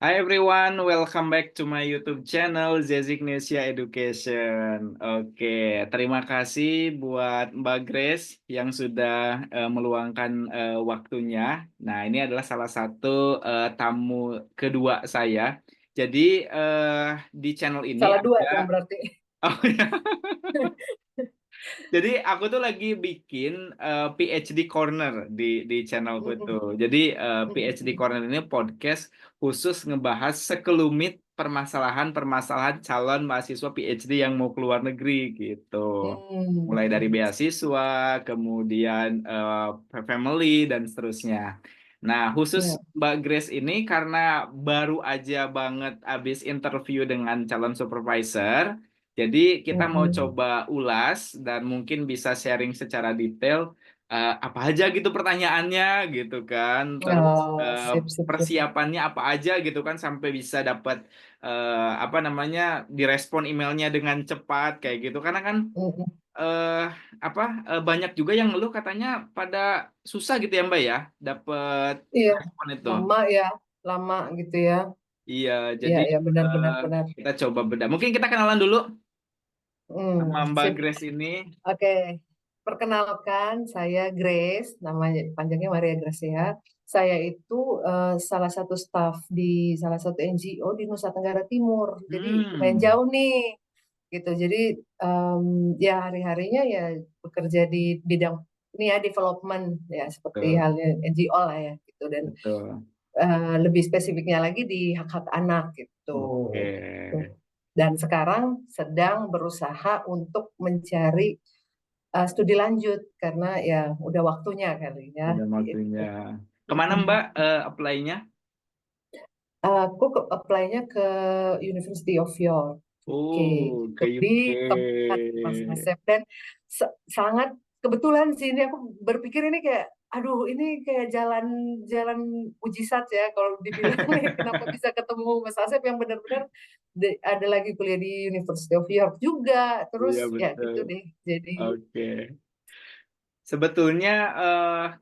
Hi everyone, welcome back to my YouTube channel Zezignesia Education. Oke, terima kasih buat Mbak Grace yang sudah meluangkan waktunya. Nah, ini adalah salah satu tamu kedua saya. Jadi di channel ini Salah dua ada. dong berarti. Oh ya. Jadi aku tuh lagi bikin PhD Corner di channelku Mm-mm. tuh. Jadi PhD Mm-mm. Corner ini podcast khusus ngebahas sekelumit permasalahan-permasalahan calon mahasiswa PhD yang mau keluar negeri gitu. Mulai dari Hmm. beasiswa, kemudian family dan seterusnya. Nah, khusus Ya. Mbak Grace ini karena baru aja banget abis interview dengan calon supervisor. Jadi kita mau Mm-mm. coba ulas dan mungkin bisa sharing secara detail apa aja gitu pertanyaannya gitu kan. Terus Oh, sip, sip, sip. persiapannya apa aja gitu kan sampai bisa dapat apa namanya direspon emailnya dengan cepat kayak gitu. Karena kan Mm-mm. eh apa banyak juga yang ngeluh katanya pada susah gitu ya Mbak ya dapat Iya, respon itu. lama ya, lama gitu ya. Iya, Iya, jadi ya, benar, eh, benar, benar. kita coba beda. Mungkin kita kenalan dulu sama Mbak Sip. Grace ini. Oke, perkenalkan saya Grace, namanya panjangnya Maria Gracia. Saya itu salah satu staf di salah satu NGO di Nusa Tenggara Timur. Jadi lumayan Hmm, jauh nih, gitu. Jadi ya hari-harinya ya bekerja di bidang ini ya development ya seperti betul, halnya NGO lah ya gitu. Dan betul. lebih spesifiknya lagi di hak-hak anak gitu. Oke, Gitu. Dan sekarang sedang berusaha untuk mencari studi lanjut karena ya udah waktunya kali ya udah waktunya. gitu. Kemana Mm-mm. Mbak apply-nya? Aku apply-nya ke University of York, UK, Oh, gitu ke di UK. tempat Mas Asep dan sangat kebetulan sih ini aku berpikir ini kayak aduh ini kayak jalan mujizat ya kalau dibilang nih kenapa bisa ketemu Mas Asep yang benar-benar ada lagi kuliah di University of York juga terus Iya ya betul. gitu deh jadi Oke. Sebetulnya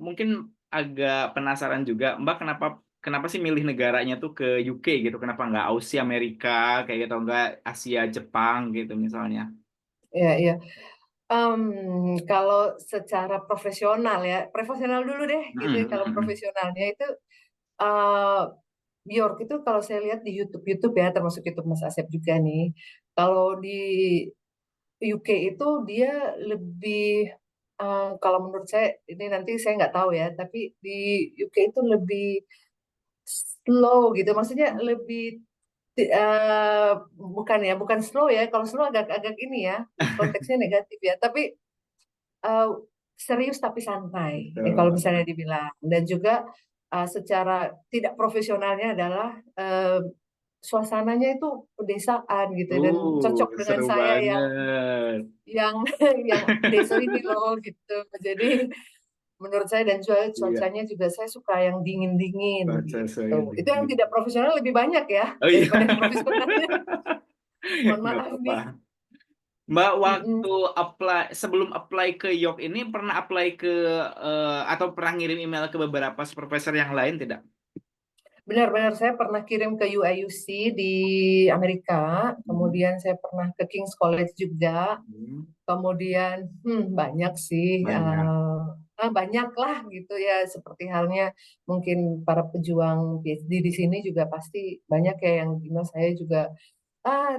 mungkin agak penasaran juga, Mbak kenapa kenapa sih milih negaranya tuh ke UK gitu? Kenapa nggak Aussie Amerika kayak gitu, nggak Asia Jepang gitu misalnya? ya ya. Kalau secara profesional ya, profesional dulu deh gitu ya. Kalau Mm-mm. profesionalnya itu eh York itu kalau saya lihat di YouTube ya, termasuk YouTube Mas Asep juga nih. Kalau di UK itu dia lebih kalau menurut saya ini nanti saya nggak tahu ya, tapi di UK itu lebih slow gitu. Maksudnya lebih bukan slow ya. Kalau slow agak ini ya, konteksnya negatif ya. Tapi eh, serius tapi santai, kalau Betul. misalnya dibilang. Dan juga secara tidak profesionalnya adalah eh, suasananya itu pedesaan gitu dan cocok dengan Seru saya banget. yang yang deso ini loh gitu. Jadi menurut saya dan juga Iya, cuacanya juga saya suka yang dingin-dingin proses gitu. Itu yang gitu. tidak profesional lebih banyak ya Oh iya, daripada yang profesionalnya. Mohon nggak maaf apa-apa. nih. Mbak, waktu Mm-mm. sebelum apply ke York ini pernah apply ke atau pernah ngirim email ke beberapa supervisor yang lain tidak? Benar-benar saya pernah kirim ke UIUC di Amerika, Hmm. kemudian saya pernah ke King's College juga, Hmm. kemudian banyak sih, Banyak. banyak lah gitu ya, seperti halnya mungkin para pejuang PhD di sini juga pasti banyak ya yang email saya juga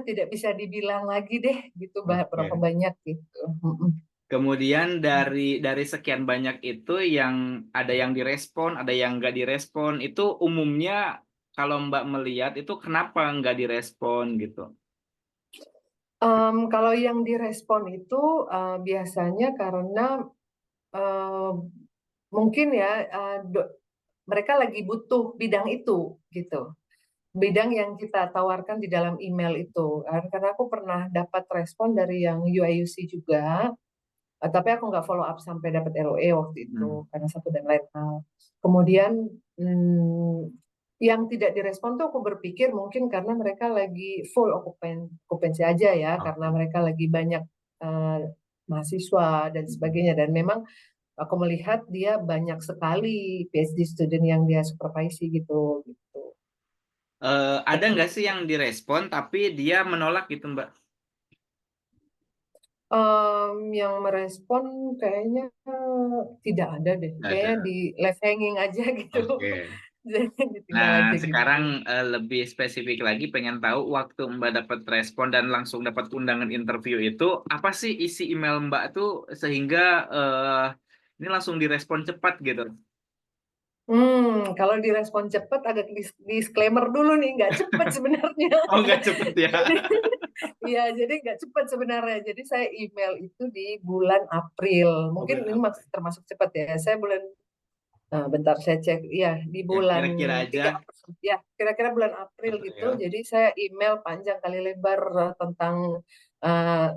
tidak bisa dibilang lagi deh gitu berapa Oke. banyak gitu. Mm-mm. Kemudian dari sekian banyak itu yang ada yang direspon, ada yang nggak direspon. Itu umumnya kalau Mbak melihat itu kenapa nggak direspon gitu? Kalau yang direspon itu biasanya karena eh, mungkin ya mereka lagi butuh bidang itu gitu. Bidang yang kita tawarkan di dalam email itu. Karena aku pernah dapat respon dari yang UIUC juga, tapi aku nggak follow up sampai dapat LOE waktu itu Hmm. karena satu dan lain hal. Kemudian yang tidak direspon tuh aku berpikir mungkin karena mereka lagi full okupansi aja ya, karena Oke. mereka lagi banyak eh, mahasiswa dan sebagainya. Dan memang aku melihat dia banyak sekali PhD student yang dia supervisi gitu. Gitu. Ada Seperti nggak sih yang direspon tapi dia menolak gitu, Mbak? Yang merespon kayaknya tidak ada deh. Nggak ada. Kayaknya di left hanging aja gitu. Oke. Jadi ditinggal Nah, aja gitu. sekarang lebih spesifik lagi pengen tahu waktu Mbak dapat respon dan langsung dapat undangan interview itu, apa sih isi email Mbak tuh sehingga ini langsung direspon cepat gitu? Kalau direspon cepat agak disclaimer dulu nih, nggak cepet sebenarnya. Oh, nggak cepet ya? Jadi, iya, jadi nggak cepet sebenarnya. Jadi saya email itu di bulan April. Oh, Mungkin bulan ini apa? termasuk cepat ya. Saya bulan, bentar saya cek. Iya, di Ya, bulan kira-kira aja 3 April. Ya, kira-kira bulan April gitu. April. Jadi saya email panjang kali lebar tentang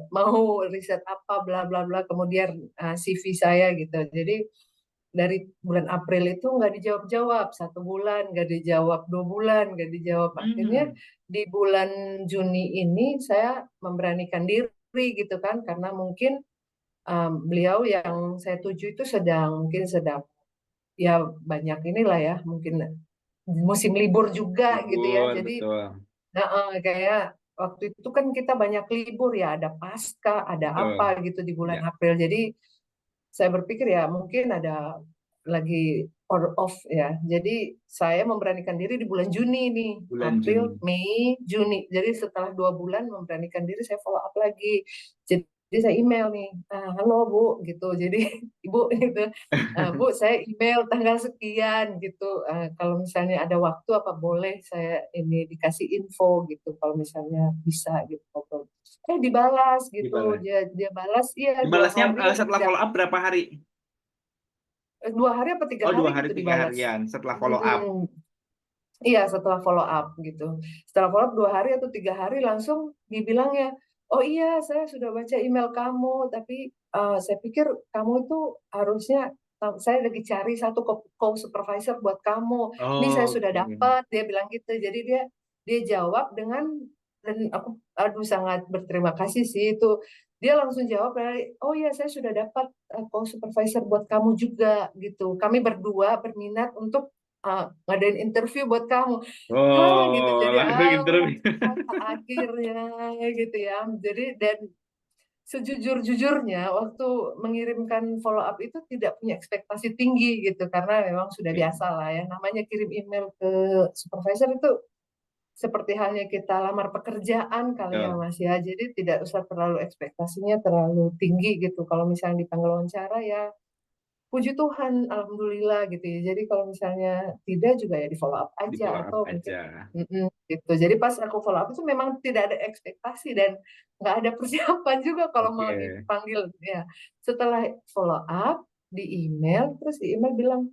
mau riset apa, bla bla bla. Kemudian CV saya gitu. Jadi dari bulan April itu nggak dijawab-jawab, 1 bulan nggak dijawab, 2 bulan nggak dijawab. Akhirnya Hmm. di bulan Juni ini saya memberanikan diri gitu kan, karena mungkin beliau yang saya tuju itu mungkin sedang ya banyak inilah ya, mungkin musim libur juga gitu ya. Libur, Jadi betul. kayak waktu itu kan kita banyak libur ya, ada Paskah, ada Betul. apa gitu di bulan Ya, April. Jadi saya berpikir ya mungkin ada lagi order off ya. Jadi saya memberanikan diri di bulan Juni nih, bulan April, Juni. Mei, Juni. Jadi setelah 2 bulan memberanikan diri saya follow up lagi. Jadi saya email nih, halo Bu gitu. Jadi Ibu gitu, Bu saya email tanggal sekian gitu. Kalau misalnya ada waktu apa boleh saya ini dikasih info gitu. Kalau misalnya bisa gitu. Dibalas gitu. Dibalas. Dia balas iya dua Dibalasnya hari atau setelah tiga follow up berapa hari? 2 hari apa tiga Oh, hari 2 hari, gitu 3 harian dibalas. setelah follow up. Hmm, iya setelah follow up gitu. Setelah follow up 2 hari atau 3 hari langsung dibilangnya, oh iya saya sudah baca email kamu, tapi saya pikir kamu itu harusnya saya lagi cari satu co-supervisor buat kamu. Ini saya Oh, sudah oke. dapat, dia bilang gitu. Jadi dia dia jawab dengan dan aku aduh sangat berterima kasih sih itu. Dia langsung jawab, oh iya saya sudah dapat co-supervisor buat kamu juga gitu. Kami berdua berminat untuk ngadain interview buat kamu. Gitu. Oh, Jadi, langsung interview. akhirnya gitu ya. Jadi dan sejujur-jujurnya waktu mengirimkan follow up itu tidak punya ekspektasi tinggi gitu karena memang sudah Oke, biasa lah ya. Namanya kirim email ke supervisor itu seperti halnya kita lamar pekerjaan kali ya betul. Mas ya. Jadi tidak usah terlalu ekspektasinya terlalu tinggi gitu. Kalau misalnya dipanggil wawancara ya puji Tuhan, alhamdulillah gitu ya. Jadi kalau misalnya tidak juga ya di follow up Di aja follow up atau mungkin aja. gitu. Jadi pas aku follow up itu memang tidak ada ekspektasi dan nggak ada persiapan juga kalau mau Oke. dipanggil ya. Setelah follow up di email, terus di email bilang,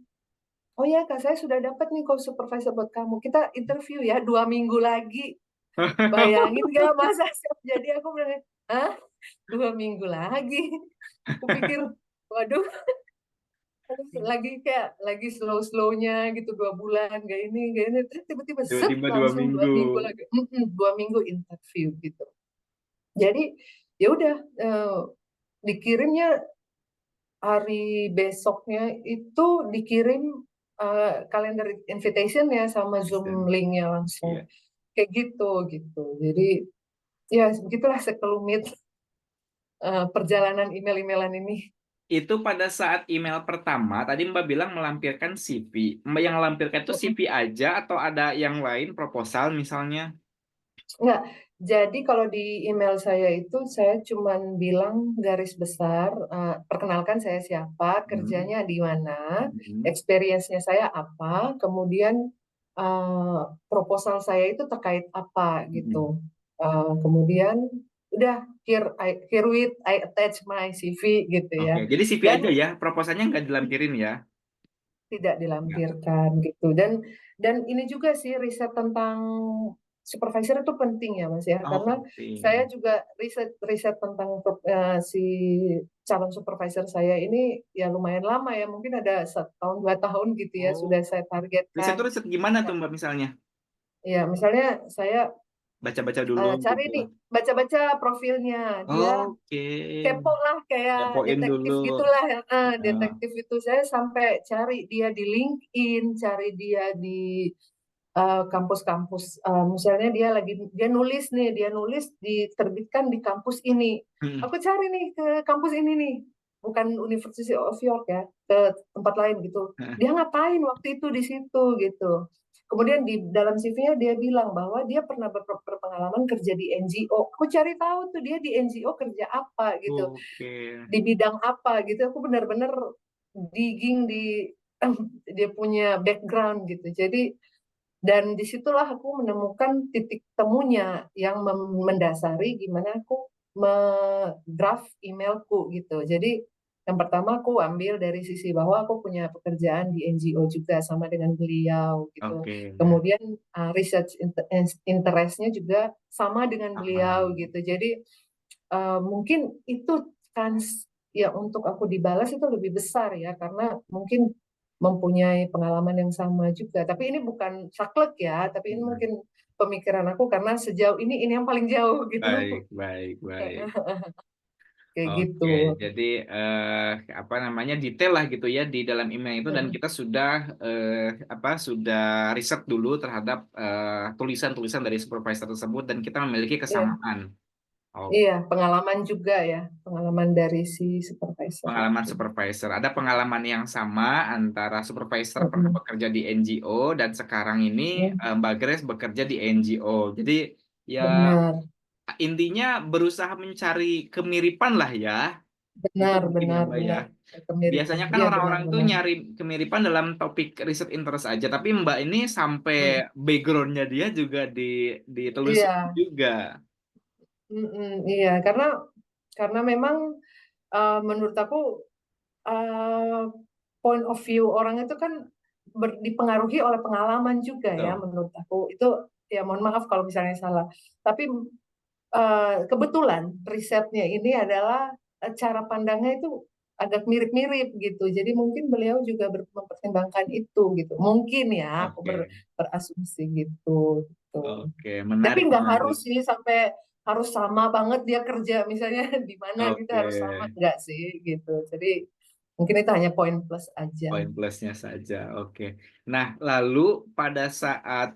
oh ya kak saya sudah dapat nih co-supervisor buat kamu. Kita interview ya 2 minggu lagi. Bayangin gak masa jadi aku bilang, hah? 2 minggu lagi? Aku pikir, waduh lagi kayak lagi slow-slownya gitu 2 bulan gak ini terus tiba-tiba set Tiba-tiba dua langsung dua minggu. minggu lagi 2 minggu interview gitu jadi ya udah dikirimnya hari besoknya itu dikirim kalender invitation ya sama Zoom Listen. linknya langsung Iya. kayak gitu gitu jadi ya begitulah sekelumit perjalanan email-emailan ini. Itu pada saat email pertama, tadi Mbak bilang melampirkan CV. Mbak yang lampirkan itu CV aja atau ada yang lain, proposal misalnya? Enggak. Jadi kalau di email saya itu saya cuman bilang garis besar, perkenalkan saya siapa, Hmm. kerjanya di mana, Hmm. experience-nya saya apa, kemudian proposal saya itu terkait apa Hmm. gitu. Kemudian udah here with I attach my CV gitu Oke, ya. jadi CV aja Dan ya, proposalnya nggak dilampirin ya? tidak Nggak. dilampirkan gitu dan ini juga sih riset tentang supervisor itu penting ya Mas ya Oh, karena saya penting. juga riset riset tentang si calon supervisor saya ini ya lumayan lama ya mungkin ada 1 tahun 2 tahun gitu ya Oh, sudah saya riset tuh targetkan riset gimana tuh ya, Mbak misalnya? ya misalnya saya Baca-baca dulu cari gitu. nih baca-baca profilnya dia Oke, kepo lah kayak kepoin dulu. detektif gitulah Eh, detektif itu saya sampai cari dia di LinkedIn cari dia di kampus-kampus, misalnya dia nulis nih, dia nulis diterbitkan di kampus ini. Hmm. Aku cari nih ke kampus ini nih, bukan University of York ya, ke tempat lain gitu. Dia ngapain waktu itu di situ gitu. Kemudian di dalam CV-nya dia bilang bahwa dia pernah berpengalaman kerja di NGO. Aku cari tahu tuh dia di NGO kerja apa gitu, Oke. di bidang apa gitu. Aku benar-benar digging di dia punya background gitu. Jadi dan disitulah aku menemukan titik temunya yang mendasari gimana aku draft emailku gitu. Jadi yang pertama aku ambil dari sisi bahwa aku punya pekerjaan di NGO juga sama dengan beliau gitu. Oke. Kemudian research interestnya juga sama dengan beliau Aman. gitu. Jadi mungkin itu kans ya untuk aku dibalas itu lebih besar ya karena mungkin mempunyai pengalaman yang sama juga. Tapi ini bukan saklek ya, tapi ini mungkin pemikiran aku karena sejauh ini yang paling jauh gitu. Baik, baik, baik. Kayak gitu. Oke, jadi apa namanya detail lah gitu ya di dalam email itu dan kita sudah sudah riset dulu terhadap tulisan-tulisan dari supervisor tersebut dan kita memiliki Iya, kesamaan. Oh, iya, pengalaman juga ya, pengalaman dari si supervisor pengalaman itu. supervisor. Ada pengalaman yang sama antara supervisor pernah Mm-mm. bekerja di NGO dan sekarang ini Mbak Grace bekerja di NGO. Jadi ya Benar, intinya berusaha mencari kemiripan lah ya. Itu benar, mungkin ya benar, Mbak ya. benar. Kemiripan. Biasanya kan Iya, benar, orang-orang tuh benar. nyari kemiripan dalam topik riset interest aja, tapi Mbak ini sampai Mm. backgroundnya dia juga ditelusuri Iya, juga. iya, karena memang menurut aku uh, point of view orang itu kan dipengaruhi oleh pengalaman juga ya Betul. menurut aku itu ya mohon maaf kalau misalnya salah tapi kebetulan risetnya ini adalah cara pandangnya itu agak mirip-mirip gitu jadi mungkin beliau juga mempertimbangkan itu gitu mungkin ya aku Oke, berasumsi gitu oke, tapi menarik, nggak harus menarik. sih sampai harus sama banget dia kerja misalnya di mana gitu Oke, harus sama enggak sih gitu jadi mungkin itu hanya poin plus aja. poin plusnya saja. Oke. Nah, lalu pada saat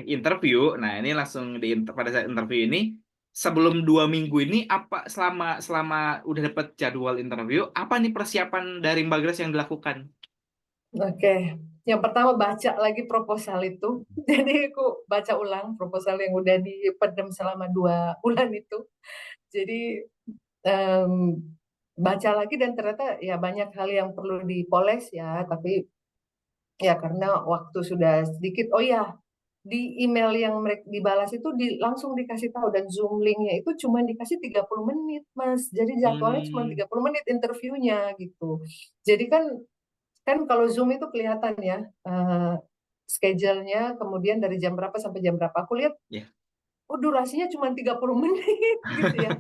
interview, nah ini langsung pada saat interview ini, sebelum 2 minggu ini apa selama selama udah dapat jadwal interview, apa nih persiapan dari Mbak Grace yang dilakukan? Oke, yang pertama baca lagi proposal itu. Jadi aku baca ulang proposal yang udah dipendam selama 2 bulan itu. Jadi em, baca lagi dan ternyata ya banyak hal yang perlu dipoles ya. Tapi ya karena waktu sudah sedikit. Oh ya, di email yang mereka dibalas itu langsung dikasih tahu dan Zoom linknya itu cuma dikasih 30 menit, Mas. Jadi jadwalnya cuma Hmm, 30 menit interviewnya gitu. Jadi kan kan kalau Zoom itu kelihatan ya schedule-nya, kemudian dari jam berapa sampai jam berapa. Aku lihat, ya. oh durasinya cuma 30 menit gitu ya.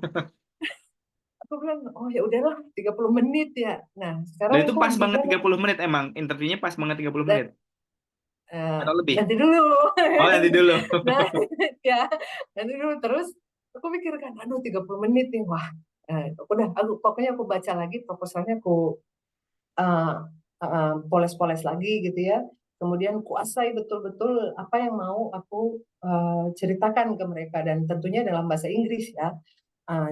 Aku bilang, oh ya udahlah 30 menit ya. Nah, Dan sekarang itu aku pas banget gimana? 30 menit emang. Interviewnya pas banget 30 menit. Atau lebih? Nanti dulu. Oh, nanti dulu. Nah, ya, nanti dulu. Terus aku pikirkan, aduh 30 menit nih. Wah, pokoknya aku baca lagi proposalnya, aku uh, poles-poles lagi gitu ya. Kemudian kuasai betul-betul apa yang mau aku ceritakan ke mereka dan tentunya dalam bahasa Inggris ya.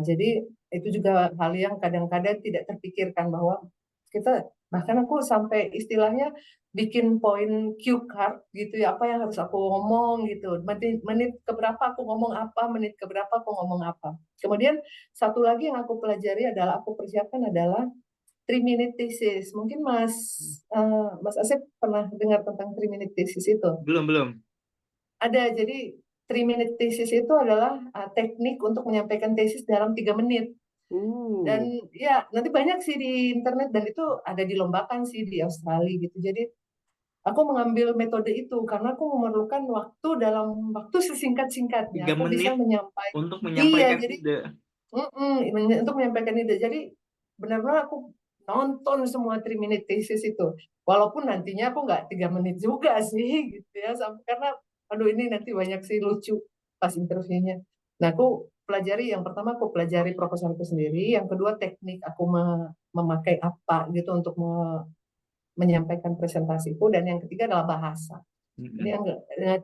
Jadi itu juga hal yang kadang-kadang tidak terpikirkan bahwa kita bahkan aku sampai istilahnya bikin poin cue card gitu ya apa yang harus aku ngomong gitu menit keberapa aku ngomong apa menit keberapa aku ngomong apa kemudian satu lagi yang aku pelajari adalah aku persiapkan adalah 3 minute thesis. Mungkin Mas Asep pernah dengar tentang 3 minute thesis itu? Belum, belum. Ada. Jadi 3 minute thesis itu adalah teknik untuk menyampaikan tesis dalam 3 menit. Uh, Dan ya nanti banyak sih di internet dan itu ada dilombakan sih di Australia gitu. Jadi aku mengambil metode itu karena aku memerlukan waktu dalam waktu tiga sesingkat-singkatnya. Aku bisa menit menyampaikan. untuk Iya, menyampaikan jadi ide. untuk menyampaikan ide. Jadi benar-benar aku nonton semua 3 minute thesis itu. Walaupun nantinya aku nggak 3 menit juga sih gitu ya. Karena aduh ini nanti banyak sih lucu pas interviewnya. Nah aku pelajari yang pertama aku pelajari proposalku sendiri. Yang kedua teknik aku memakai apa gitu untuk menyampaikan presentasiku. Dan yang ketiga adalah bahasa. Ini Mhm. yang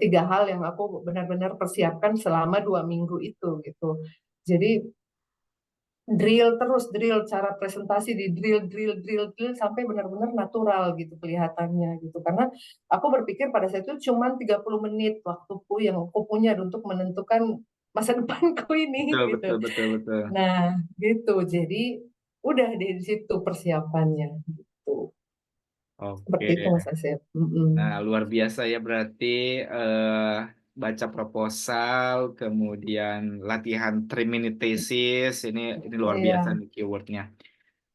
3 hal yang aku benar-benar persiapkan selama 2 minggu itu gitu. Jadi drill cara presentasi di drill sampai benar-benar natural gitu kelihatannya gitu. Karena aku berpikir pada saat itu cuma 30 menit waktuku yang aku punya untuk menentukan masa depanku ini Betul betul gitu. betul betul. Nah, gitu. Jadi udah di situ persiapannya gitu. Seperti Oke. itu Mas Asep. Nah, luar biasa ya berarti baca proposal, kemudian latihan 3 minute thesis, ini luar biasa Iya. nih keywordnya.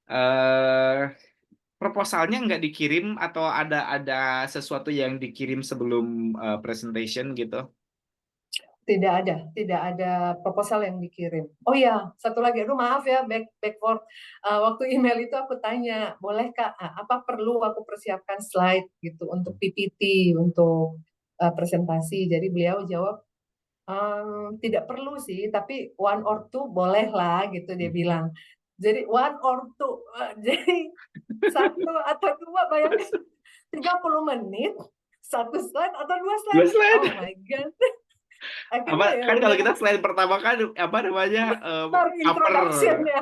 Eh proposalnya nggak dikirim atau ada sesuatu yang dikirim sebelum presentation gitu? Tidak ada proposal yang dikirim. Oh ya, satu lagi, aduh maaf ya, backward. Waktu email itu aku tanya, boleh Kak, apa perlu aku persiapkan slide gitu untuk PPT, untuk presentasi. Jadi beliau jawab, tidak perlu sih, tapi one or two boleh lah gitu dia bilang. Jadi one or two, jadi satu atau dua, bayangkan 30 menit, satu slide atau dua Dua slide. Oh slide. my God. Akhirnya Apa ya kan kalau udah kita slide pertama kan apa namanya start cover. introduction ya.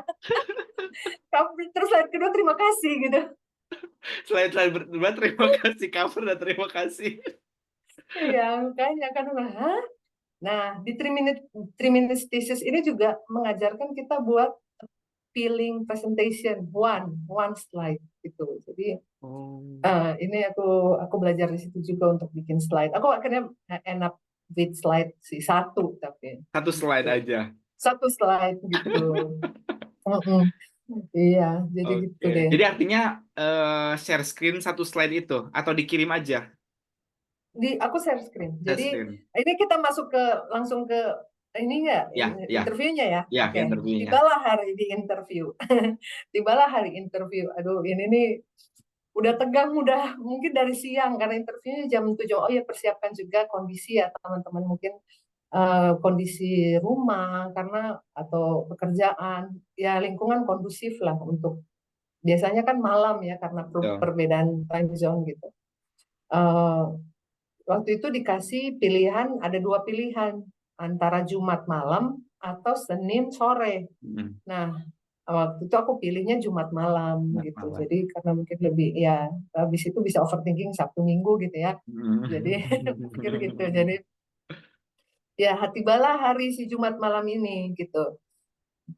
Terus slide kedua terima kasih gitu. Slide slide berdua terima kasih cover dan terima kasih. Iya, makanya kan, hah? Nah, di 3 minute thesis ini juga mengajarkan kita buat feeling presentation one slide gitu. Jadi Oh, ini aku belajar di situ juga untuk bikin slide. Aku akhirnya end up with slide sih satu tapi satu slide gitu. aja. Satu slide gitu. Mm-mm. Iya, jadi gitu Oke. deh. Jadi artinya share screen satu slide itu atau dikirim aja Aku share screen. share Jadi screen? ini kita masuk ke langsung ke ini nggak Ya, ya, interviewnya ya? ya ke Oke, interviewnya. tibalah hari di interview. Tibalah hari interview. Aduh, ini nih udah tegang, udah mungkin dari siang karena interviewnya jam 7. Oh ya, persiapkan juga kondisi ya teman-teman, mungkin kondisi rumah karena atau pekerjaan ya, lingkungan kondusif lah untuk biasanya kan malam ya karena Betul. perbedaan time zone gitu. Eh, Waktu itu dikasih pilihan, ada 2 pilihan, antara Jumat malam atau Senin sore. Mm, Nah, waktu itu aku pilihnya Jumat malam Jumat gitu. malam. Jadi karena mungkin lebih ya, habis itu bisa overthinking Sabtu Minggu gitu ya. Jadi pikir gitu. Mm. Jadi ya tibalah hari si Jumat malam ini gitu.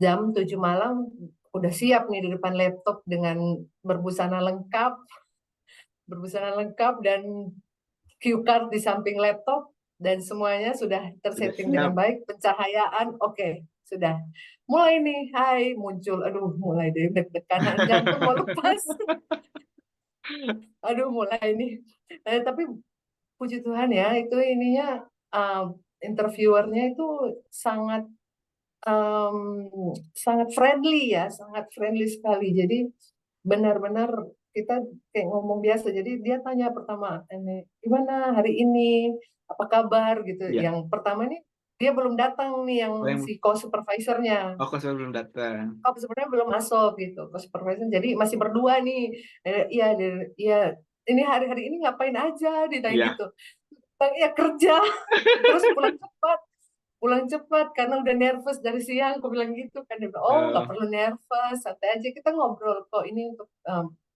Jam 7 malam udah siap nih di depan laptop dengan berbusana lengkap, dan cue card di samping laptop, dan semuanya sudah Sudah tersetting dengan siap. baik, pencahayaan oke, sudah. Mulai nih, hai, muncul, aduh mulai deh deg-degan, jantung mau lepas, aduh mulai nih. Tapi puji Tuhan ya, itu ininya uh, interviewernya itu sangat um, sangat friendly ya, sangat friendly sekali. Jadi benar-benar kita kayak ngomong biasa. Jadi dia tanya pertama, ini gimana hari ini, apa kabar gitu. Ya. Yang pertama nih dia belum datang nih, yang Oh, yang si co-supervisornya. oh, kok belum datang. Sebenarnya belum masuk gitu, co-supervisor. Jadi masih berdua nih. Iya, iya. Ini hari-hari ini ngapain aja, ditanya Iya. gitu. Ya kerja, terus pulang cepat karena udah nervous dari siang, aku bilang gitu kan. Dia bilang, oh nggak Eh, perlu nervous, santai aja, kita ngobrol kok, ini untuk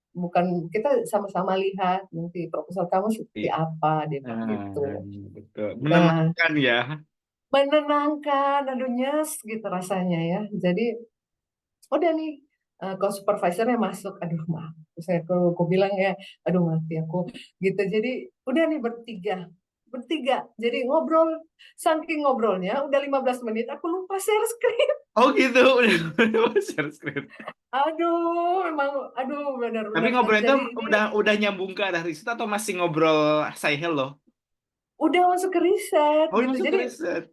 bukan, kita sama-sama lihat nanti proposal kamu seperti iya. apa, dia bilang gitu. Ah, betul. Nah, Menenangkan ya. menenangkan, aduh nyes gitu rasanya ya. Jadi udah nih, kalau supervisornya masuk, aduh maaf, aku bilang ya, aduh mati aku gitu. Jadi udah nih bertiga, jadi ngobrol, saking ngobrolnya udah 15 menit aku lupa share screen. Oh gitu, udah share screen. Aduh memang, aduh Tapi benar-benar ngobrol itu jadi ini udah nyambung ke arah riset atau masih ngobrol say hello? udah masuk ke riset Oh, gitu. masuk ke Jadi riset.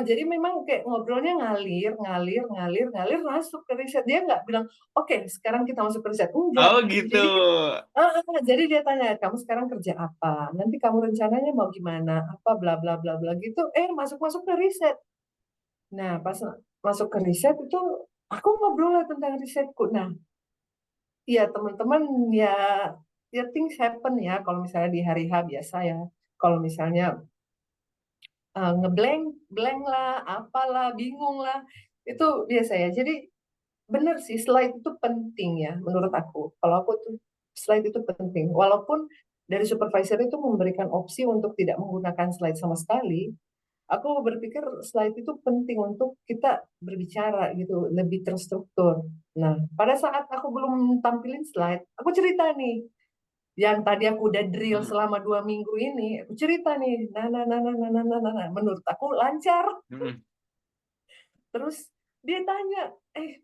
jadi memang kayak ngobrolnya ngalir, ngalir, ngalir, ngalir, masuk ke riset. Dia nggak bilang, oke, sekarang kita masuk ke riset. Oh Enggak. gitu. Jadi jadi dia tanya, kamu sekarang kerja apa? Nanti kamu rencananya mau gimana? Apa bla bla bla bla gitu. Masuk ke riset. Nah, pas masuk ke riset itu aku ngobrol lah tentang risetku. Nah, ya teman-teman ya, things happen ya kalau misalnya di hari H biasa ya. kalau misalnya ngeblank blank lah, apalah, bingung lah, itu biasa ya. Jadi benar sih, slide itu penting ya menurut aku. Kalau aku tuh slide itu penting. Walaupun dari supervisor itu memberikan opsi untuk tidak menggunakan slide sama sekali, aku berpikir slide itu penting untuk kita berbicara gitu, lebih terstruktur. Nah, pada saat aku belum tampilin slide, aku cerita nih, yang tadi aku udah drill Hmm. selama 2 minggu ini, aku cerita nih, nah, menurut aku lancar. Hmm. Terus dia tanya,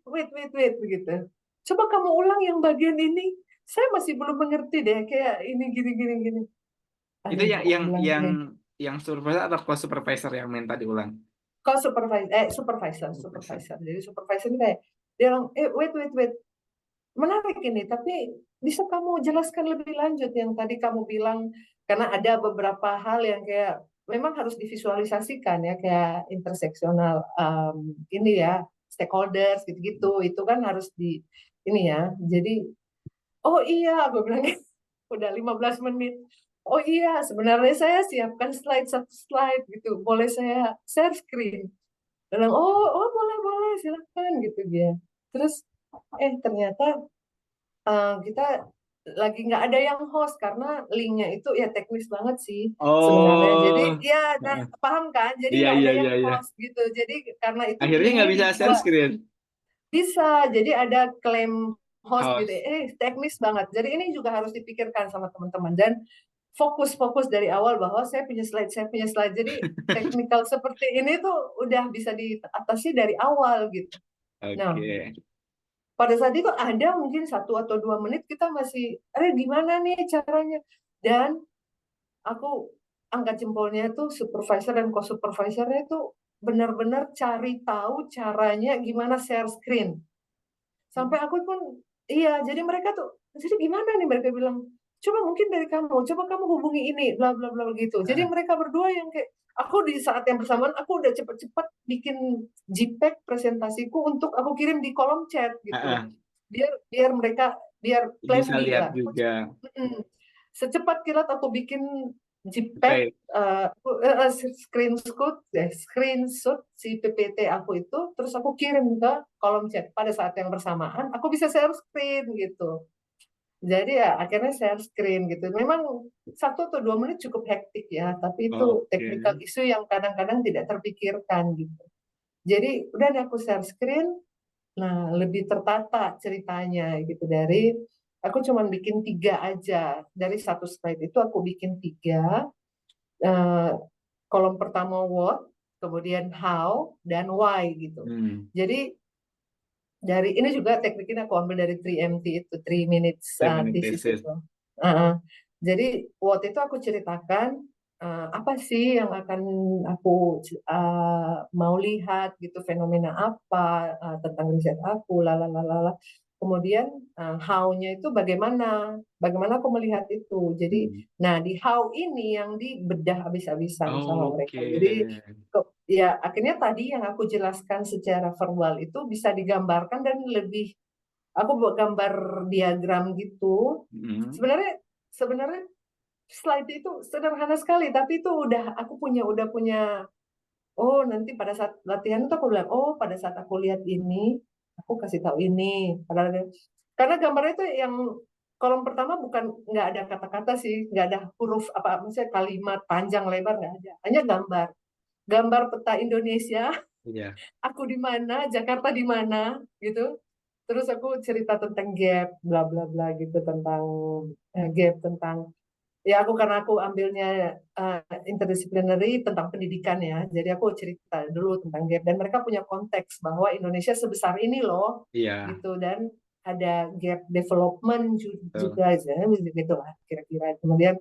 wait, begitu. Coba kamu ulang yang bagian ini. Saya masih belum mengerti deh, kayak ini gini. Itu Aduh, yang aku yang bilang yang nih, yang supervisor atau co supervisor yang minta diulang? kau supervisor, Supervisor. supervisor. Jadi supervisor ini kayak, dia bilang, wait, menarik ini, tapi bisa kamu jelaskan lebih lanjut yang tadi kamu bilang, karena ada beberapa hal yang kayak memang harus divisualisasikan ya, kayak interseksional ini ya, stakeholders gitu-gitu, itu kan harus di ini ya. Jadi, oh iya, aku bilang udah 15 menit. Oh iya, sebenarnya saya siapkan slide satu slide gitu. Boleh saya share screen? Bilang, oh boleh silakan gitu dia. Terus ternyata kita lagi nggak ada yang host karena linknya itu ya teknis banget sih sebenarnya. Jadi Oh, ya, nah, heeh. paham kan? Jadi Iya nggak iya ada iya yang iya. host gitu. Jadi karena itu Akhirnya linknya nggak bisa share dibuat screen. bisa. Jadi ada klaim host gitu. Host. Teknis banget. Jadi ini juga harus dipikirkan sama teman-teman dan fokus dari awal bahwa saya punya slide. Jadi teknikal seperti ini tuh udah bisa diatasi dari awal gitu. Nah, Oke. pada saat itu ada mungkin 1 atau 2 menit kita masih, gimana nih caranya? Dan aku angkat jempolnya tuh supervisor dan co-supervisornya itu benar-benar cari tahu caranya gimana share screen. Sampai aku pun, iya, jadi mereka tuh, jadi gimana nih mereka bilang, coba mungkin dari kamu, coba kamu hubungi ini, bla bla bla gitu. Jadi Heeh, mereka berdua yang kayak, aku di saat yang bersamaan, aku udah cepet-cepet bikin JPEG presentasiku untuk aku kirim di kolom chat gitu. heeh. Biar mereka, biar plan Bisa B lihat lah. juga. Secepat kilat aku bikin JPEG, Baik. screenshot si PPT aku itu, terus aku kirim ke kolom chat pada saat yang bersamaan, aku bisa share screen gitu. Jadi ya akhirnya share screen gitu. Memang 1 atau 2 menit cukup hektik ya, tapi itu Oke. technical issue yang kadang-kadang tidak terpikirkan gitu. Jadi udah deh aku share screen. Nah, lebih tertata ceritanya gitu. Aku cuma bikin 3 aja. Dari satu slide itu aku bikin 3. eh, Kolom pertama what, kemudian how, dan why gitu. Hmm. Jadi dari ini juga teknik ini aku ambil dari 3MT itu, 3 minutes 3 minute thesis thesis. itu. Uh, jadi what itu aku ceritakan apa sih yang akan aku mau lihat gitu, fenomena apa tentang riset aku, lalalala. Kemudian how-nya itu bagaimana aku melihat itu. Jadi, Hmm. nah di how ini yang dibedah habis-habisan sama mereka. Oke. Jadi ya akhirnya tadi yang aku jelaskan secara verbal itu bisa digambarkan dan lebih, aku buat gambar diagram gitu. Hmm. Sebenarnya sebenarnya slide itu sederhana sekali, tapi itu udah punya, oh nanti pada saat latihan itu aku bilang, oh pada saat aku lihat ini aku kasih tahu ini. Padahal karena gambarnya itu yang kolom pertama bukan, nggak ada kata-kata sih, nggak ada huruf apa, maksudnya kalimat panjang lebar nggak ada, hanya gambar peta Indonesia. Iya. Aku di mana, Jakarta di mana, gitu. Terus aku cerita tentang gap, bla bla bla gitu, tentang gap, tentang, ya aku karena aku ambilnya interdisciplinary tentang pendidikan ya, jadi aku cerita dulu tentang gap dan mereka punya konteks bahwa Indonesia sebesar ini loh, Iya. gitu, dan ada gap development Betul. juga, gitu lah kira-kira. Kemudian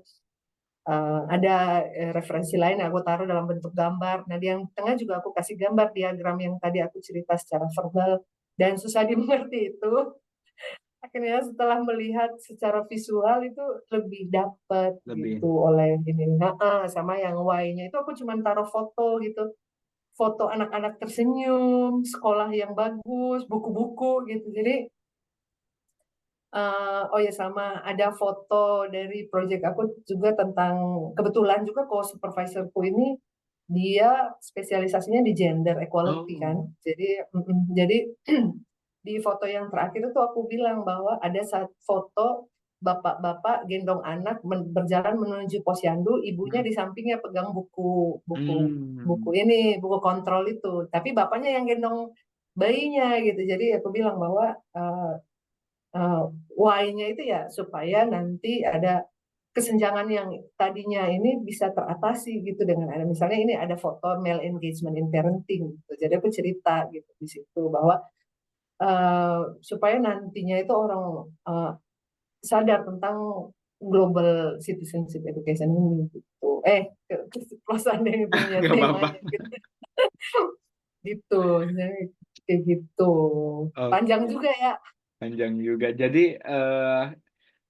ada referensi lain yang aku taruh dalam bentuk gambar. Nah, di yang tengah juga aku kasih gambar diagram yang tadi aku cerita secara verbal dan susah dimengerti itu. Akhirnya setelah melihat secara visual itu lebih dapat Lebih. gitu oleh ini. Sama yang Y-nya itu aku cuma taruh foto gitu. Foto anak-anak tersenyum, sekolah yang bagus, buku-buku gitu. Jadi Oh ya, sama ada foto dari project aku juga tentang, kebetulan juga co-supervisorku ini dia spesialisasinya di gender equality kan. Oh. Jadi di foto yang terakhir itu aku bilang bahwa ada satu foto bapak-bapak gendong anak berjalan menuju posyandu, ibunya Hmm. di sampingnya pegang buku buku buku Hmm. ini, buku kontrol itu. Tapi bapaknya yang gendong bayinya gitu. Jadi aku bilang bahwa uh, why-nya itu ya supaya nanti ada kesenjangan yang tadinya ini bisa teratasi gitu dengan ada misalnya ini ada foto male engagement in parenting gitu. Jadi aku cerita gitu di situ bahwa supaya nantinya itu orang sadar tentang global citizenship education ini gitu. Keceplosan yang itunya Nggak apa-apa. temanya gitu. Gitu. Jadi, kayak gitu. Panjang Oke, juga ya. panjang juga. Jadi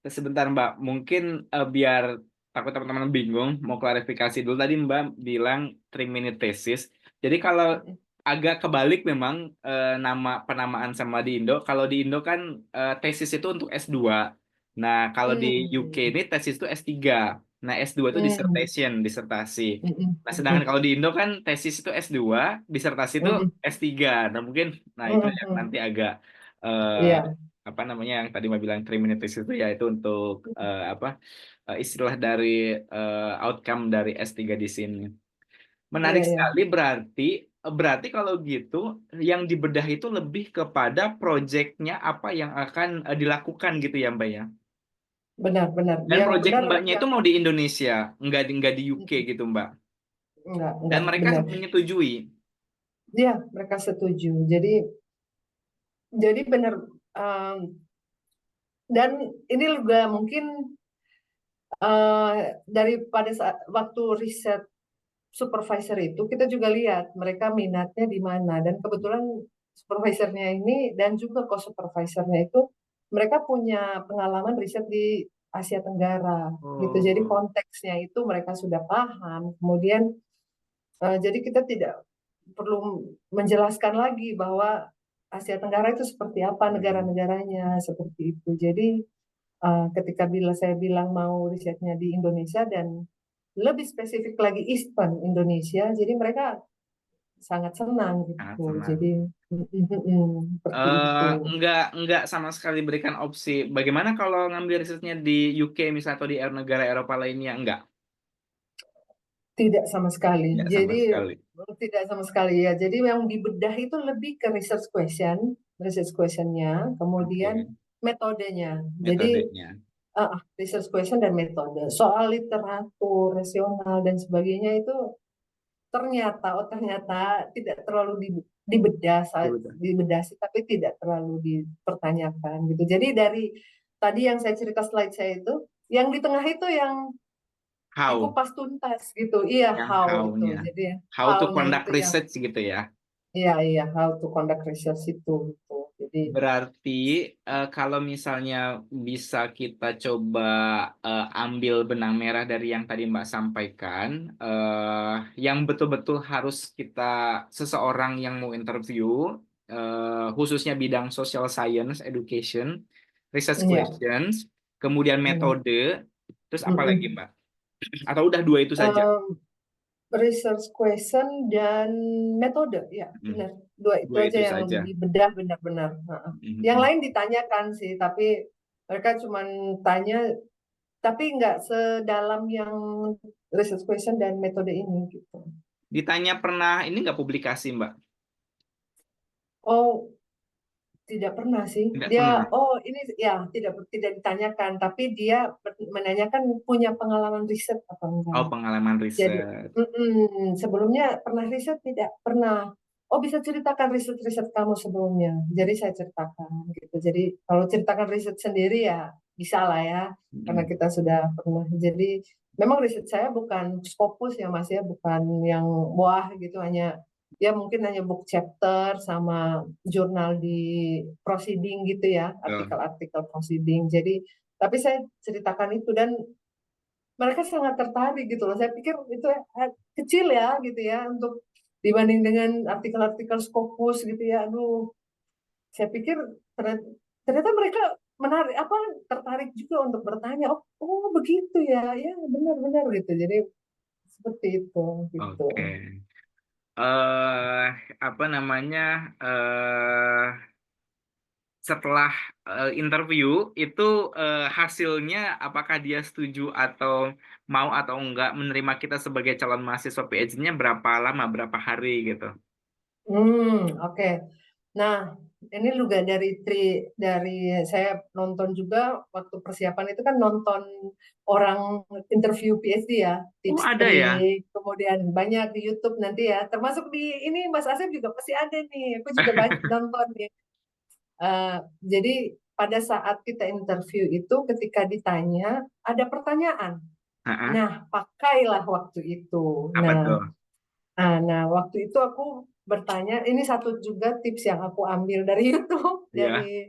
sebentar Mbak, mungkin biar takut teman-teman bingung, mau klarifikasi dulu. Tadi Mbak bilang 3 minute thesis. Jadi kalau agak kebalik memang nama penamaan sama di Indo. Kalau di Indo kan tesis itu untuk S2. Nah, kalau di UK Hmm. ini tesis itu S3. Nah, S2 itu Hmm. dissertation, disertasi. Hmm. Nah, sedangkan Hmm. kalau di Indo kan tesis itu S2, disertasi itu Hmm. S3. Nah, mungkin itu Hmm. yang Hmm. nanti agak eh, Iya, apa namanya yang tadi mau bilang 3 minute thesis itu ya itu untuk apa istilah dari outcome dari S3 di sini. iya, Menarik iya. sekali berarti kalau gitu yang dibedah itu lebih kepada proyeknya apa yang akan dilakukan gitu ya Mbak ya. Benar-benar Dan yang proyek benar Mbaknya itu yang mau di Indonesia, nggak di UK gitu Mbak. Dan enggak mereka benar. menyetujui. Iya, mereka setuju. Jadi benar, um, dan ini juga mungkin daripada saat waktu riset supervisor itu kita juga lihat mereka minatnya di mana dan kebetulan supervisornya ini dan juga co-supervisornya itu mereka punya pengalaman riset di Asia Tenggara gitu. Jadi Oh, konteksnya itu mereka sudah paham. Kemudian jadi kita tidak perlu menjelaskan lagi bahwa Asia Tenggara itu seperti apa hmm. negara-negaranya seperti itu. Jadi ketika bila saya bilang mau risetnya di Indonesia dan lebih spesifik lagi Eastern Indonesia, jadi mereka sangat senang Sangat gitu. senang. Jadi seperti itu. Enggak sama sekali berikan opsi. Bagaimana kalau ngambil risetnya di UK misalnya atau di negara Eropa lainnya? Enggak, Tidak sama sekali. enggak sama Jadi sekali. tidak sama sekali ya. Jadi yang dibedah itu lebih ke research questionnya, kemudian Oke, metodenya. Jadi metodenya. research question dan metode. Soal literatur, rasional dan sebagainya itu ternyata tidak terlalu Betul. dibedah sih, tapi tidak terlalu dipertanyakan gitu. Jadi dari tadi yang saya cerita slide saya itu, yang di tengah itu yang How, dikupas tuntas gitu. Iya, yang how itu. how-nya. Jadi How to how-nya conduct itu yang research gitu ya. iya, how to conduct research itu gitu. Jadi Berarti kalau misalnya bisa kita coba ambil benang merah dari yang tadi Mbak sampaikan, yang betul-betul harus kita seseorang yang mau interview, khususnya bidang social science, education, research iya. questions, kemudian Hmm. metode, terus apa lagi Mm-mm. Mbak? Atau udah dua itu saja? Research question dan metode, ya Hmm, benar. Dua itu dua aja itu yang saja. dibedah benar-benar. Heeh. Yang Hmm. lain ditanyakan sih, tapi mereka cuma tanya, tapi nggak sedalam yang research question dan metode ini gitu. Ditanya pernah ini nggak publikasi Mbak? Oh, tidak pernah sih. Tidak Dia, pernah. oh ini ya tidak ditanyakan, tapi dia menanyakan punya pengalaman riset atau Oh, enggak. pengalaman Jadi, riset. sebelumnya pernah riset tidak? Pernah. Oh, bisa ceritakan riset-riset kamu sebelumnya. Jadi saya ceritakan gitu. Jadi kalau ceritakan riset sendiri ya bisa lah ya, karena Hmm. kita sudah pernah. Jadi memang riset saya bukan Scopus ya Mas ya, bukan yang wah gitu, hanya ya mungkin hanya book chapter sama jurnal di proceeding gitu ya, Betul. artikel-artikel proceeding. Jadi tapi saya ceritakan itu dan mereka sangat tertarik gitu loh. Saya pikir itu kecil ya gitu ya untuk dibanding dengan artikel-artikel Scopus gitu ya. Aduh, saya pikir ternyata, ternyata mereka menarik apa, tertarik juga untuk bertanya, "Oh oh begitu ya, ya benar-benar," gitu. Jadi seperti itu, gitu. Oke. eh Apa namanya? eh Setelah interview itu, hasilnya apakah dia setuju atau mau atau enggak menerima kita sebagai calon mahasiswa PhD-nya berapa lama, berapa hari gitu? Oke. Nah, ini juga dari saya nonton juga waktu persiapan itu kan nonton orang interview PhD ya, Oh, tips ada ya? trik, kemudian banyak di YouTube nanti ya, termasuk di ini Mas Asep juga pasti ada nih, aku juga banyak nonton nih. Jadi pada saat kita interview itu ketika ditanya ada pertanyaan, Heeh. nah pakailah waktu itu. Apa tuh? Nah, waktu itu aku bertanya, ini satu juga tips yang aku ambil dari YouTube, Ya. dari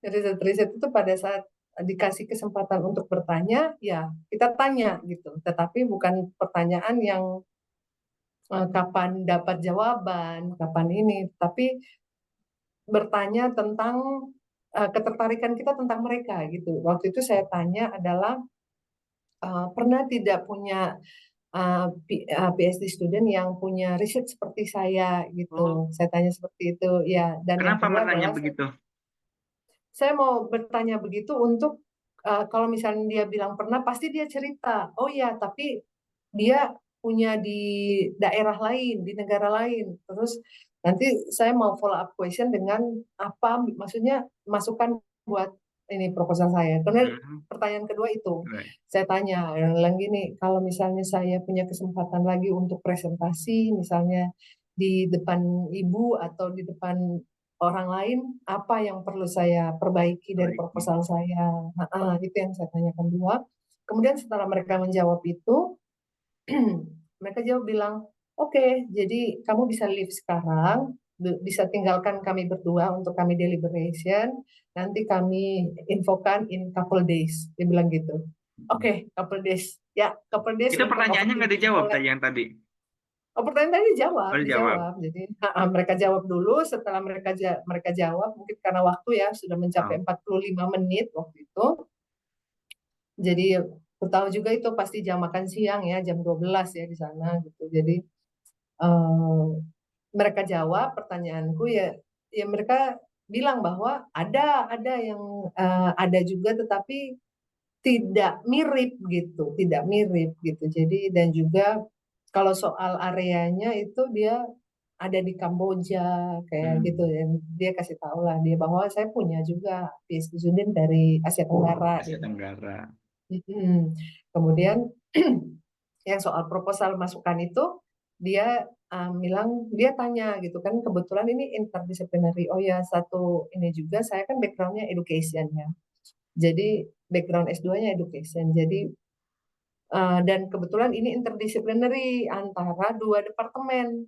riset-riset itu pada saat dikasih kesempatan untuk bertanya, ya kita tanya gitu. Tetapi bukan pertanyaan yang kapan dapat jawaban, kapan ini, tapi bertanya tentang ketertarikan kita tentang mereka gitu. Waktu itu saya tanya adalah pernah tidak punya PhD student yang punya riset seperti saya gitu. Oh, Saya tanya seperti itu ya. Dan yang kenapa kedua bertanya adalah begitu? saya mau bertanya begitu untuk kalau misalnya dia bilang pernah, pasti dia cerita. Oh ya, tapi dia punya di daerah lain, di negara lain. Terus nanti saya mau follow up question dengan apa, maksudnya masukan buat ini proposal saya. Karena Hmm, pertanyaan kedua itu, right. saya tanya yang gini, kalau misalnya saya punya kesempatan lagi untuk presentasi, misalnya di depan ibu atau di depan orang lain, apa yang perlu saya perbaiki dari Baik. proposal saya. Itu yang saya tanyakan dua. Kemudian setelah mereka menjawab itu, mereka jawab bilang, oke, jadi kamu bisa leave sekarang, bisa tinggalkan kami berdua untuk kami deliberation, nanti kami infokan in couple days. Dia bilang gitu. Oke, couple days. Ya, couple days Itu untuk pertanyaannya nggak overthinking dijawab boleh. tadi yang tadi. Oh, pertanyaan tadi dijawab, Oh, dijawab. dijawab. Jadi mereka jawab dulu. Setelah mereka jawab, mungkin karena waktu ya sudah mencapai Oh. 45 menit waktu itu. Jadi aku tahu juga itu pasti jam makan siang ya, jam 12 ya di sana gitu. Jadi eh, mereka jawab pertanyaanku ya, ya mereka bilang bahwa ada yang ada juga, tetapi tidak mirip gitu, tidak mirip gitu. Jadi dan juga kalau soal areanya itu dia ada di Kamboja kayak gitu, Hmm. dan dia kasih tahu lah dia bahwa saya punya juga PhD student dari Asia Tenggara dia Asia bilang. Tenggara. Kemudian yang soal proposal masukan itu dia bilang, dia tanya gitu kan, kebetulan ini interdisciplinary. Oh ya, satu ini juga saya kan backgroundnya education ya, jadi background S2-nya education. Jadi dan kebetulan ini interdisciplinary antara dua departemen,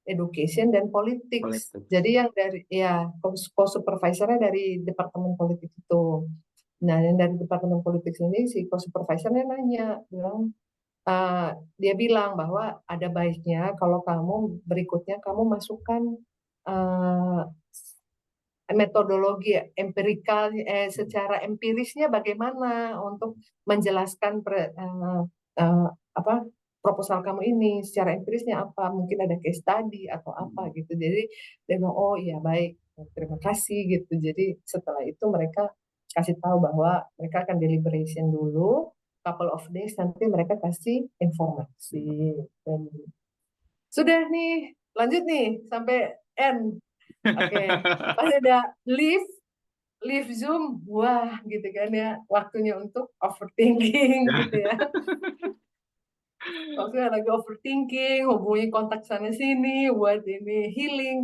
education dan politics. Politik. Jadi yang dari ya co-supervisornya dari departemen politik itu. Nah, yang dari departemen politik ini si co-supervisornya nanya, bilang dia bilang bahwa ada baiknya kalau kamu berikutnya kamu masukkan uh, metodologi empirikal, secara empirisnya bagaimana untuk menjelaskan apa proposal kamu ini secara empirisnya apa, mungkin ada case study atau apa gitu. Jadi dia bilang oh iya baik, terima kasih gitu. Jadi setelah itu mereka kasih tahu bahwa mereka akan deliberation dulu couple of days, nanti mereka kasih informasi. Dan sudah nih, lanjut nih sampai end. Oke, pas ada live live Zoom, wah gitu kan ya, waktunya untuk overthinking gitu ya. Waktunya lagi overthinking, hubungi kontak sana sini buat ini healing.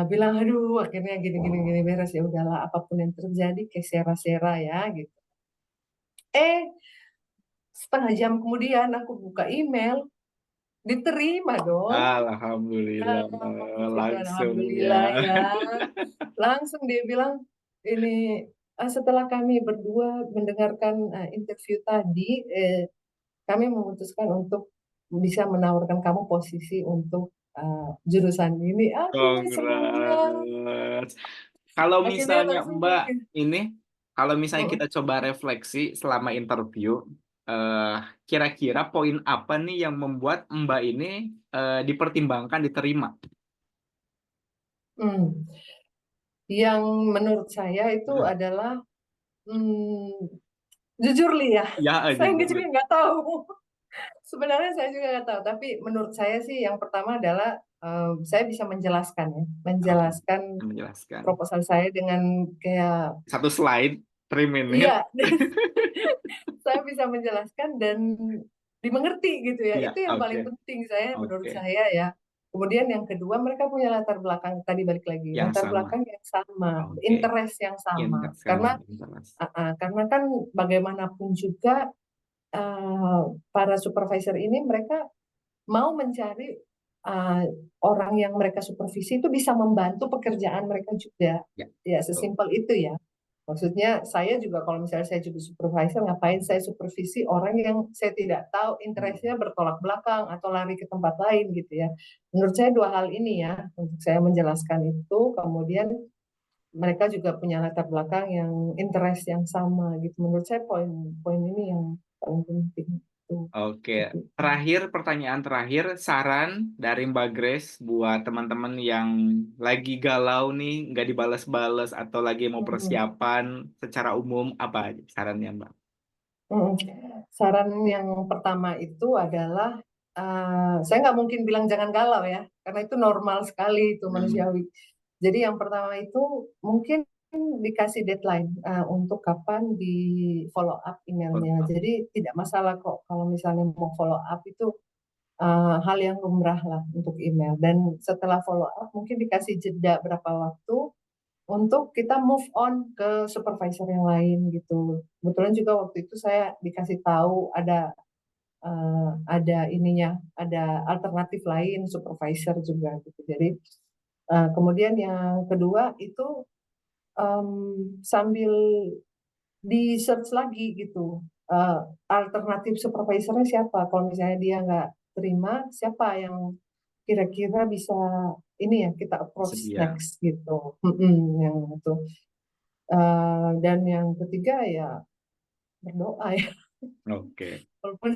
Bilang aduh, akhirnya gini gini gini beres, ya udahlah apapun yang terjadi kayak sera-sera ya gitu. Eh, setengah jam kemudian aku buka email, diterima dong. Alhamdulillah, Di situ langsung ya. alhamdulillah ya. Langsung dia bilang ini, setelah kami berdua mendengarkan interview tadi, kami memutuskan untuk bisa menawarkan kamu posisi untuk jurusan ini. Aduh, senangnya. Congrats. Kalau Akhirnya misalnya langsung Mbak mikir. ini, kalau misalnya Mm, kita coba refleksi selama interview, eh, kira-kira poin apa nih yang membuat Mbak ini dipertimbangkan diterima? mm. Yang menurut saya itu Hmm. adalah, mm, jujur Li ya, Ya, saya jujur juga Li. nggak tahu. Sebenarnya saya juga nggak tahu, tapi menurut saya sih yang pertama adalah saya bisa menjelaskan ya, Oke, menjelaskan menjelaskan. proposal saya dengan kayak, Satu slide, 3 menit. iya, saya bisa menjelaskan dan dimengerti gitu ya. Iya, Itu yang oke, paling penting saya, menurut oke. saya ya. Kemudian yang kedua, mereka punya latar belakang, tadi balik lagi, Yang latar sama. belakang yang sama, Oke, interest yang sama. sama. Karena kan bagaimanapun juga eh, para supervisor ini mereka mau mencari eh, orang yang mereka supervisi itu bisa membantu pekerjaan mereka juga. Ya, Ya, betul. sesimpel itu ya. Maksudnya saya juga kalau misalnya saya jadi supervisor, ngapain saya supervisi orang yang saya tidak tahu Hmm. interestnya bertolak belakang atau lari ke tempat lain gitu ya. Menurut saya dua hal ini ya, untuk saya menjelaskan itu, kemudian mereka juga punya latar belakang yang interest yang sama gitu. Menurut saya poin-poin ini yang paling penting itu. Oke, Gitu. terakhir pertanyaan terakhir, saran dari Mbak Grace buat teman-teman yang lagi galau nih, nggak dibales-bales atau lagi mau Mm-mm. persiapan secara umum, apa aja sarannya Mbak? Mm. Saran yang pertama itu adalah, saya nggak mungkin bilang jangan galau ya, karena itu normal sekali, itu Hmm. manusiawi. Jadi yang pertama itu mungkin dikasih deadline untuk kapan di follow up emailnya. Jadi tidak masalah kok kalau misalnya mau follow up itu hal yang lumrah lah untuk email. Dan setelah follow up mungkin dikasih jeda berapa waktu untuk kita move on ke supervisor yang lain gitu. Kebetulan juga waktu itu saya dikasih tahu ada ininya, ada alternatif lain supervisor juga gitu. Jadi kemudian yang kedua itu sambil di search lagi gitu, alternatif supervisornya siapa. Kalau misalnya dia nggak terima, siapa yang kira-kira bisa ini ya kita approach Sedia. next gitu. Yang itu. Dan yang ketiga ya berdoa ya. Oke, Walaupun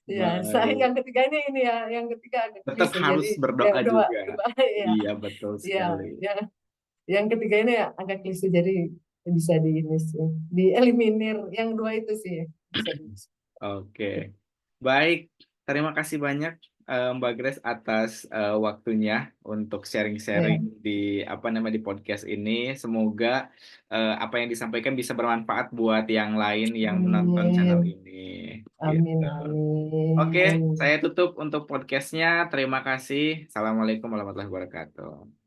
ya saya baik. yang ketiga ini ya, yang ketiga agak Tetap klise harus jadi ya berdoa doa juga. doa ya. Iya, betul Ya, sekali. yang ketiga ini ya agak klise jadi bisa di ini sih, dieliminir yang dua itu sih bisa di. Oke, baik. Terima kasih banyak Mbak Grace atas waktunya untuk sharing-sharing Ya. di apa namanya di podcast ini. Semoga apa yang disampaikan bisa bermanfaat buat yang lain yang menonton channel Amin, ini. amin, Gitu. Oke, amin. saya tutup untuk podcastnya. Terima kasih. Assalamualaikum warahmatullahi wabarakatuh.